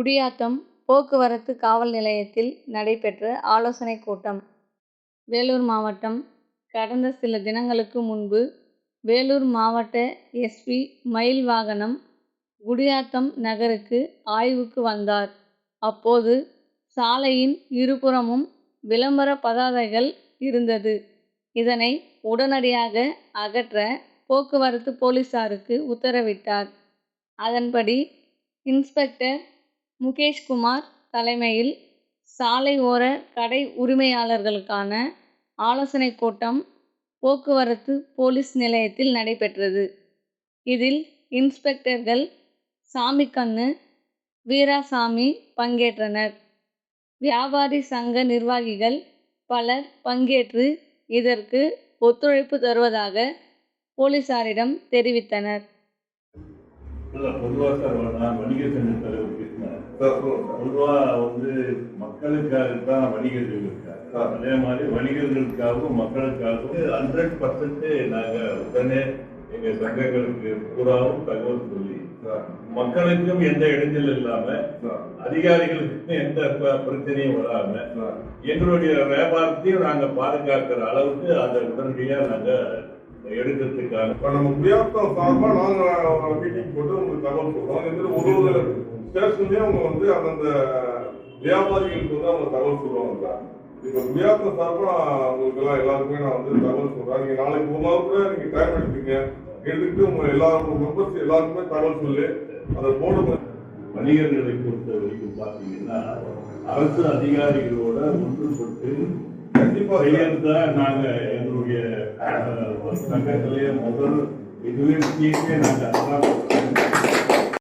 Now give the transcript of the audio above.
குடியாத்தம் போக்குவரத்து காவல் நிலையத்தில் நடைபெற்ற ஆலோசனைக் கூட்டம். வேலூர் மாவட்டம் கடந்த சில தினங்களுக்கு முன்பு வேலூர் மாவட்ட எஸ்.பி. மயில்வாகனம் குடியாத்தம் நகருக்கு ஆய்வுக்கு வந்தார். அப்போது சாலையின் இருபுறமும் விளம்பர பதாதைகள் இருந்தது. இதனை உடனடியாக அகற்ற போக்குவரத்து போலீசாருக்கு உத்தரவிட்டார். அதன்படி இன்ஸ்பெக்டர் முகேஷ்குமார் தலைமையில் சாலை ஓர கடை உரிமையாளர்களுக்கான ஆலோசனைக் கூட்டம் போக்குவரத்து போலீஸ் நிலையத்தில் நடைபெற்றது. இதில் இன்ஸ்பெக்டர்கள் சாமிக்கண்ணு, வீராசாமி பங்கேற்றனர். வியாபாரி சங்க நிர்வாகிகள் பலர் பங்கேற்று இதற்கு ஒத்துழைப்பு தருவதாக போலீசாரிடம் தெரிவித்தனர். பொதுவாக சார் நான் வணிகர் சங்க தலைவர் பேசினேன். பொதுவாக மக்களுக்காகத்தான் வணிகர்கள் இருக்காங்க. அதே மாதிரி வணிகர்களுக்காகவும் மக்களுக்காகவும் 100% நாங்கள் உடனே எங்கள் சங்கங்களுக்கு பூராவும் தகவல் சொல்லி மக்களுக்கும் எந்த இடைஞ்சல் இல்லாம அதிகாரிகளுக்கும் எந்த பிரச்சனையும் வராம எங்களுடைய வியாபாரத்தையும் நாங்க பாதுகாக்கிற அளவுக்கு அதை உடனடியா நாங்க எடுக்கிறதுக்காக இப்ப நம்ம குடியாத்தம் சார்பா நாங்க மீட்டிங் போட்டு உங்களுக்கு தகவல் சொல்றோம். ஒரு ஸ்டேஷன்லயே அவங்க அந்தந்த வியாபாரிகளுக்கு அவங்க தகவல் சொல்லுவாங்க. இப்ப குடியாத்தம் சார்பா உங்களுக்கு எல்லாம் எல்லாருக்குமே நான் தகவல் சொல்றேன். நீங்க நாளைக்கு ஒரு நாள் கூட நீங்க டைம் எடுத்துங்க, எடுத்துட்டு உங்க மெம்பர்ஸ் எல்லாருக்குமே தகவல் சொல்லி அதை போடுங்க. வணிகர்களை பொறுத்த வரைக்கும் பாத்தீங்கன்னா அரசு அதிகாரிகளோட ஒன்றுபட்டு கண்டிப்பா செய்யறதுதான் நாங்க எங்களுடைய சங்கத்திலேயே முதல் இதுவே நாங்க